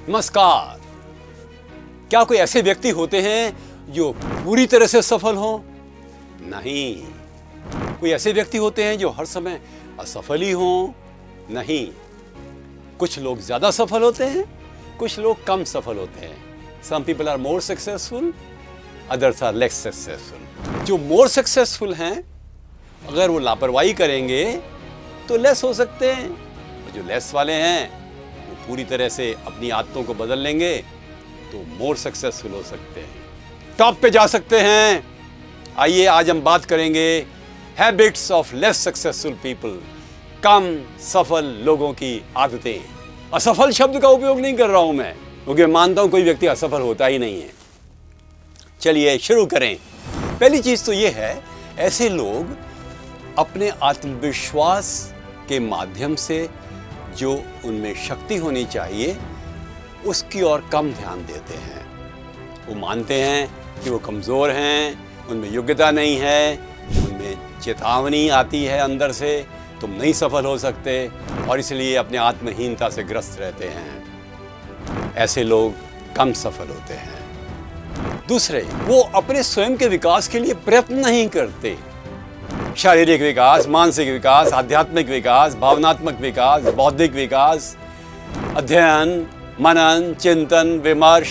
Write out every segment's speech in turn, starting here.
नमस्कार। क्या कोई ऐसे व्यक्ति होते हैं जो पूरी तरह से सफल हो? नहीं। कोई ऐसे व्यक्ति होते हैं जो हर समय असफल ही हो? नहीं। कुछ लोग ज्यादा सफल होते हैं, कुछ लोग कम सफल होते हैं। Some people are more successful, others are less successful. जो more successful हैं, अगर वो लापरवाही करेंगे तो लेस हो सकते हैं, और जो लेस वाले हैं वो पूरी तरह से अपनी आदतों को बदल लेंगे तो मोर सक्सेसफुल हो सकते हैं, टॉप पे जा सकते हैं। आइए आज हम बात करेंगे habits of less successful people, कम सफल लोगों की आदतें। असफल शब्द का उपयोग नहीं कर रहा हूं मैं, क्योंकि मानता हूं कोई व्यक्ति असफल होता ही नहीं है। चलिए शुरू करें। पहली चीज तो ये है, ऐसे लोग अपने आत्मविश्वास के माध्यम से जो उनमें शक्ति होनी चाहिए उसकी ओर कम ध्यान देते हैं। वो मानते हैं कि वो कमज़ोर हैं, उनमें योग्यता नहीं है, उनमें चेतावनी आती है अंदर से तुम नहीं सफल हो सकते, और इसलिए अपने आत्महीनता से ग्रस्त रहते हैं। ऐसे लोग कम सफल होते हैं। दूसरे, वो अपने स्वयं के विकास के लिए प्रयत्न नहीं करते। शारीरिक विकास, मानसिक विकास, आध्यात्मिक विकास, भावनात्मक विकास, बौद्धिक विकास, अध्ययन, मनन, चिंतन, विमर्श,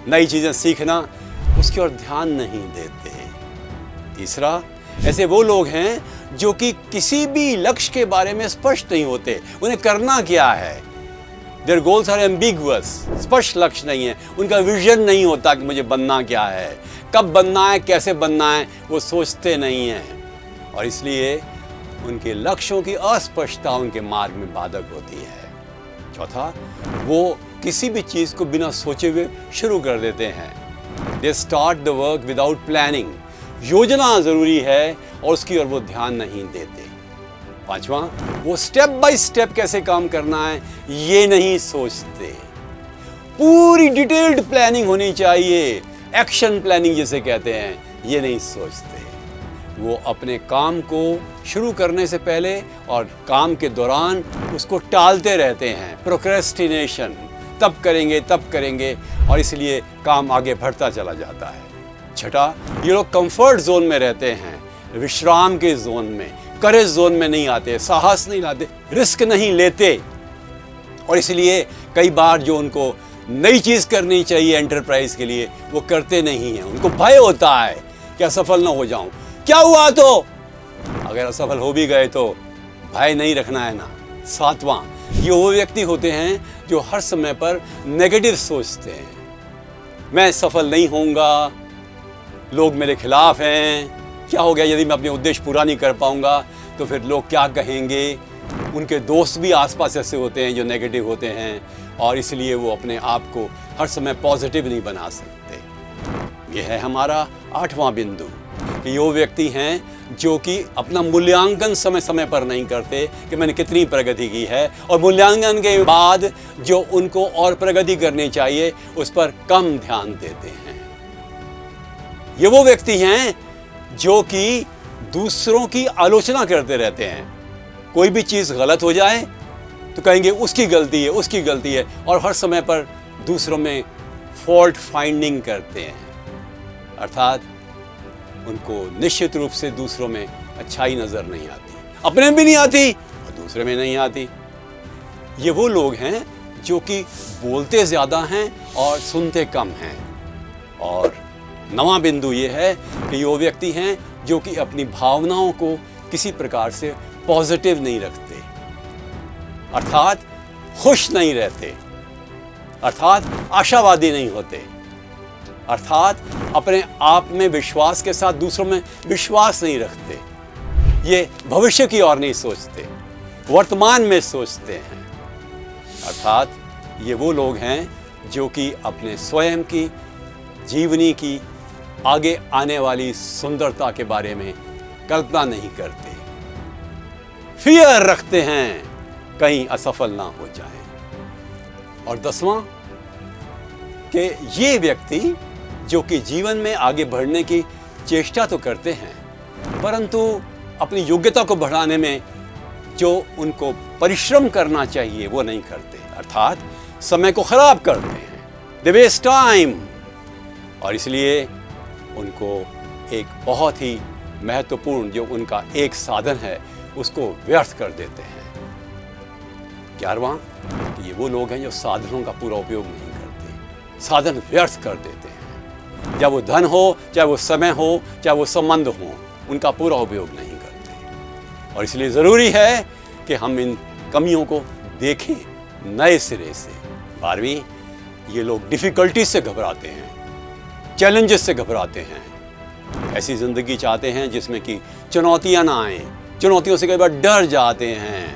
नई चीजें सीखना, उसकी ओर ध्यान नहीं देते। तीसरा, ऐसे वो लोग हैं जो कि किसी भी लक्ष्य के बारे में स्पष्ट नहीं होते, उन्हें करना क्या है। Their goals are ambiguous, स्पष्ट लक्ष्य नहीं है, उनका विजन नहीं होता कि मुझे बनना क्या है, कब बनना है, कैसे बनना है, वो सोचते नहीं हैं, और इसलिए उनके लक्ष्यों की अस्पष्टता उनके मार्ग में बाधक होती है। चौथा, वो किसी भी चीज को बिना सोचे हुए शुरू कर देते हैं। They start the work without planning, योजना जरूरी है और उसकी ओर वो ध्यान नहीं देते। पांचवा, वो स्टेप बाय स्टेप कैसे काम करना है ये नहीं सोचते। पूरी डिटेल्ड प्लानिंग होनी चाहिए, एक्शन प्लानिंग जिसे कहते हैं, ये नहीं सोचते। वो अपने काम को शुरू करने से पहले और काम के दौरान उसको टालते रहते हैं, प्रोक्रेस्टिनेशन, तब करेंगे, और इसलिए काम आगे बढ़ता चला जाता है। छठा, ये लोग कंफर्ट जोन में रहते हैं, विश्राम के जोन में, करेज जोन में नहीं आते, साहस नहीं लाते, रिस्क नहीं लेते, और इसलिए कई बार जो उनको नई चीज करनी चाहिए एंटरप्राइज के लिए वो करते नहीं हैं। उनको भय होता है कि असफल ना हो जाऊं, क्या हुआ तो, अगर असफल हो भी गए तो भय नहीं रखना है ना। सातवां, ये वो व्यक्ति होते हैं जो हर समय पर नेगेटिव सोचते हैं। मैं सफल नहीं होऊंगा, लोग मेरे खिलाफ हैं, क्या हो गया यदि मैं अपने उद्देश्य पूरा नहीं कर पाऊंगा तो फिर लोग क्या कहेंगे। उनके दोस्त भी आसपास ऐसे होते हैं जो नेगेटिव होते हैं, और इसलिए वो अपने आप को हर समय पॉजिटिव नहीं बना सकते। यह है हमारा आठवां बिंदु कि वो व्यक्ति हैं जो कि अपना मूल्यांकन समय समय पर नहीं करते कि मैंने कितनी प्रगति की है, और मूल्यांकन के बाद जो उनको और प्रगति करनी चाहिए उस पर कम ध्यान देते हैं। ये वो व्यक्ति हैं जो कि दूसरों की आलोचना करते रहते हैं। कोई भी चीज गलत हो जाए तो कहेंगे उसकी गलती है, और हर समय पर दूसरों में फॉल्ट फाइंडिंग करते हैं। अर्थात उनको निश्चित रूप से दूसरों में अच्छाई नजर नहीं आती, अपने भी नहीं आती और दूसरे में नहीं आती। ये वो लोग हैं जो कि बोलते ज्यादा हैं और सुनते कम हैं। और नवां बिंदु ये है कि ये वो व्यक्ति हैं जो कि अपनी भावनाओं को किसी प्रकार से पॉजिटिव नहीं रखते, अर्थात खुश नहीं रहते, अर्थात आशावादी नहीं होते, अर्थात अपने आप में विश्वास के साथ दूसरों में विश्वास नहीं रखते। ये भविष्य की ओर नहीं सोचते, वर्तमान में सोचते हैं। अर्थात ये वो लोग हैं जो कि अपने स्वयं की जीवनी की आगे आने वाली सुंदरता के बारे में कल्पना नहीं करते, फियर रखते हैं कहीं असफल ना हो जाए। और 10वां, कि ये व्यक्ति जो कि जीवन में आगे बढ़ने की चेष्टा तो करते हैं, परंतु अपनी योग्यता को बढ़ाने में जो उनको परिश्रम करना चाहिए वो नहीं करते। अर्थात समय को खराब करते हैं, दे वेस्ट टाइम, और इसलिए उनको एक बहुत ही महत्वपूर्ण जो उनका एक साधन है उसको व्यर्थ कर देते हैं। 11वां, ये वो लोग हैं जो साधनों का पूरा उपयोग नहीं करते, साधन व्यर्थ कर देते हैं। चाहे वो धन हो, चाहे वो समय हो, चाहे वो संबंध हो, उनका पूरा उपयोग नहीं करते। और इसलिए ज़रूरी है कि हम इन कमियों को देखें नए सिरे से। 12वीं, ये लोग डिफ़िकल्टी से घबराते हैं, चैलेंजेस से घबराते हैं, ऐसी ज़िंदगी चाहते हैं जिसमें कि चुनौतियां ना आएं, चुनौतियों से कई बार डर जाते हैं।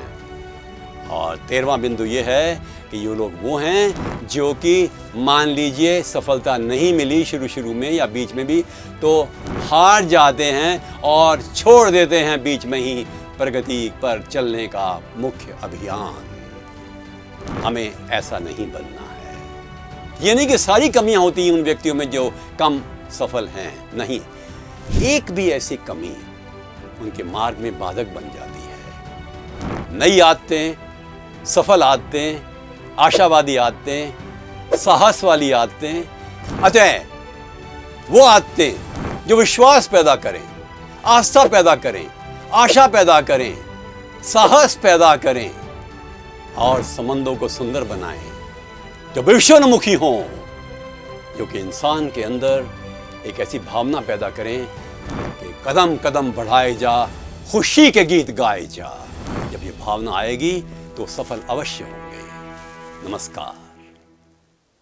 और 13वां बिंदु ये है कि ये लोग वो हैं जो कि मान लीजिए सफलता नहीं मिली शुरू में या बीच में भी, तो हार जाते हैं और छोड़ देते हैं बीच में ही प्रगति पर चलने का मुख्य अभियान। हमें ऐसा नहीं बनना है। ये नहीं कि सारी कमियां होती हैं उन व्यक्तियों में जो कम सफल हैं, नहीं, एक भी ऐसी कमी उनके मार्ग में बाधक बन जाती है। नई आदतें, सफल आदतें, आशावादी आदतें, साहस वाली आदतें, अतः वो आदतें जो विश्वास पैदा करें, आस्था पैदा करें, आशा पैदा करें, साहस पैदा करें और संबंधों को सुंदर बनाएं, जो भविष्योन्मुखी हों, जो कि इंसान के अंदर एक ऐसी भावना पैदा करें कि कदम कदम बढ़ाए जा, खुशी के गीत गाए जा। जब ये भावना आएगी तो सफल अवश्य होंगे। नमस्कार।